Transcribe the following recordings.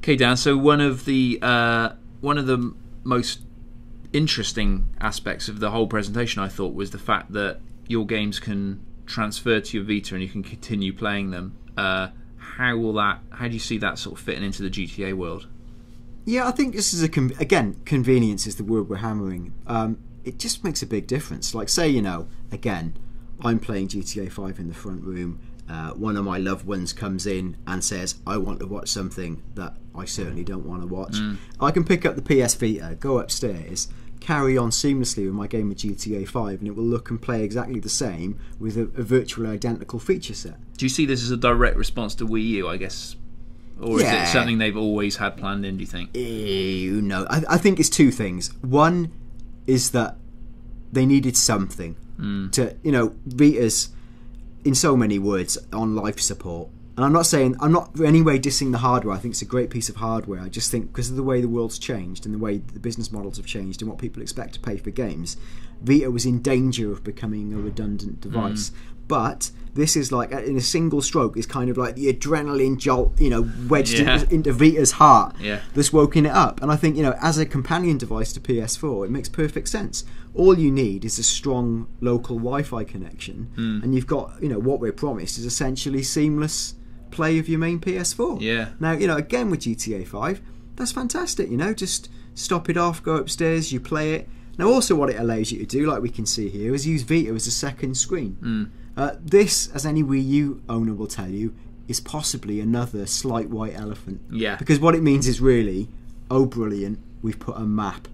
Okay, Dan. So one of the most interesting aspects of the whole presentation, I thought, was the fact that your games can transfer to your Vita and you can continue playing them. How do you see that sort of fitting into the GTA world? Yeah, I think this is again, convenience is the word we're hammering. It just makes a big difference. Like, say, again, I'm playing GTA 5 in the front room. One of my loved ones comes in and says, I want to watch something that I certainly don't want to watch. I can pick up the PS Vita, go upstairs, carry on seamlessly with my game of GTA 5, and it will look and play exactly the same with a virtually identical feature set. Do you see this as a direct response to Wii U, I guess? Or is it something they've always had planned in, do you think? No, I think it's two things. One is that they needed something to, Vita's, in so many words, on life support. And I'm not in any way dissing the hardware. I think it's a great piece of hardware. I just think because of the way the world's changed and the way the business models have changed and what people expect to pay for games, Vita was in danger of becoming a redundant device. But this is like, in a single stroke, is kind of like the adrenaline jolt, wedged into Vita's heart that's woken it up. And I think, as a companion device to PS4, it makes perfect sense. All you need is a strong local Wi-Fi connection, and you've got, what we're promised is essentially seamless play of your main PS4. Yeah. Now, again with GTA 5, that's fantastic. Just stop it off, go upstairs, you play it. Now, also what it allows you to do, like we can see here, is use Vita as a second screen. This, as any Wii U owner will tell you, is possibly another slight white elephant. Yeah. Because what it means is really, oh brilliant, we've put a map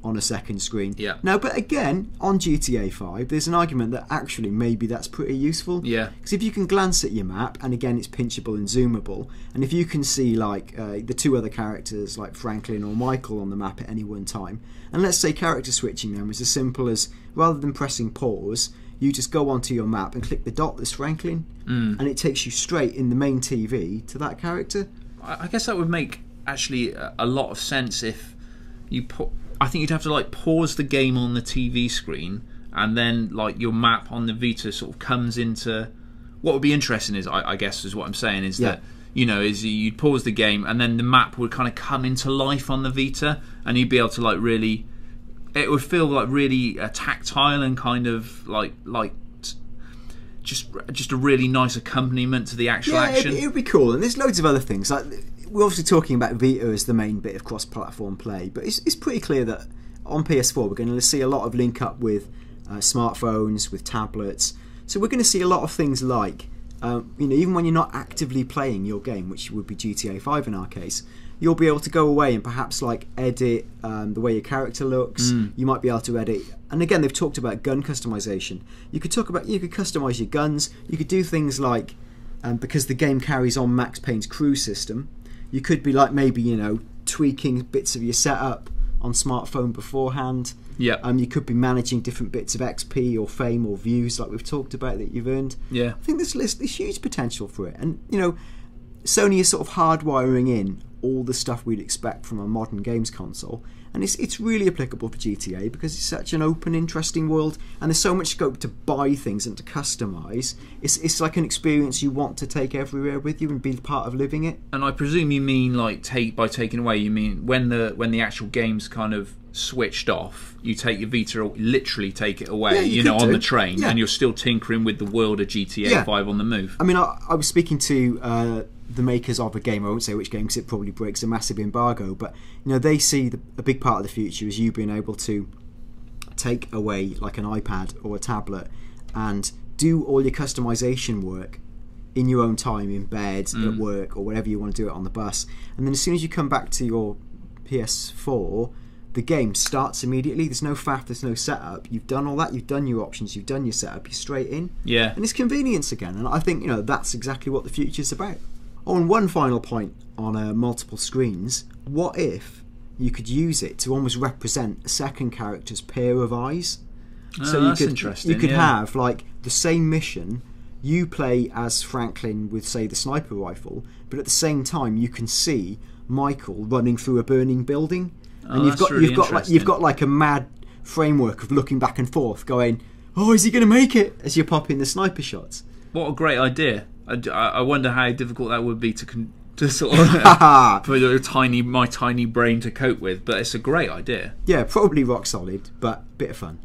on a second screen. Yeah. Now, but again, on GTA 5, there's an argument that actually maybe that's pretty useful. Yeah. Because if you can glance at your map, and again it's pinchable and zoomable, and if you can see like the two other characters like Franklin or Michael on the map at any one time, and let's say character switching them is as simple as, rather than pressing pause, you just go onto your map and click the dot that's Franklin, and it takes you straight in the main TV to that character. I guess that would make actually a lot of sense if you put. I think you'd have to like pause the game on the TV screen, and then like your map on the Vita sort of comes into. What would be interesting is, I guess, is what I'm saying is that is you'd pause the game and then the map would kind of come into life on the Vita, and you'd be able to like really. It would feel like really tactile and kind of like just a really nice accompaniment to the actual action. It would be cool, and there's loads of other things. Like, we're obviously talking about Vita as the main bit of cross-platform play, but it's pretty clear that on PS4 we're going to see a lot of link up with smartphones, with tablets. So we're going to see a lot of things like, even when you're not actively playing your game, which would be GTA 5 in our case, you'll be able to go away and perhaps like edit the way your character looks. You might be able to edit, and again they've talked about gun customization. You could customize your guns. You could do things like, because the game carries on Max Payne's crew system, you could be like maybe tweaking bits of your setup on smartphone beforehand. You could be managing different bits of XP or fame or views like we've talked about that you've earned. I think there's huge potential for it, and Sony is sort of hardwiring in all the stuff we'd expect from a modern games console, and it's really applicable for GTA because it's such an open, interesting world, and there's so much scope to buy things and to customize. It's like an experience you want to take everywhere with you and be part of living it. And I presume you mean like by taking away, you mean when the actual game's kind of switched off, you take your Vita or literally take it away, on the train, and you're still tinkering with the world of GTA 5 on the move. I mean, I was speaking to the makers of a game, I won't say which game because it probably breaks a massive embargo, but they see a big part of the future is you being able to take away like an iPad or a tablet and do all your customization work in your own time, in bed, at work, or whatever you want to do it on the bus, and then as soon as you come back to your PS4, the game starts immediately. There's no faff, there's no setup. You've done all that, you've done your options, you've done your setup, you're straight in. And it's convenience again, and I think that's exactly what the future's about. On one final point on multiple screens, what if you could use it to almost represent a second character's pair of eyes? That's interesting. You could have like the same mission, you play as Franklin with say the sniper rifle, but at the same time you can see Michael running through a burning building, and you've got like a mad framework of looking back and forth, going, "Oh, is he going to make it?" as you're popping the sniper shots. What a great idea! I wonder how difficult that would be to to sort of for my tiny brain to cope with. But it's a great idea. Yeah, probably rock solid, but bit of fun.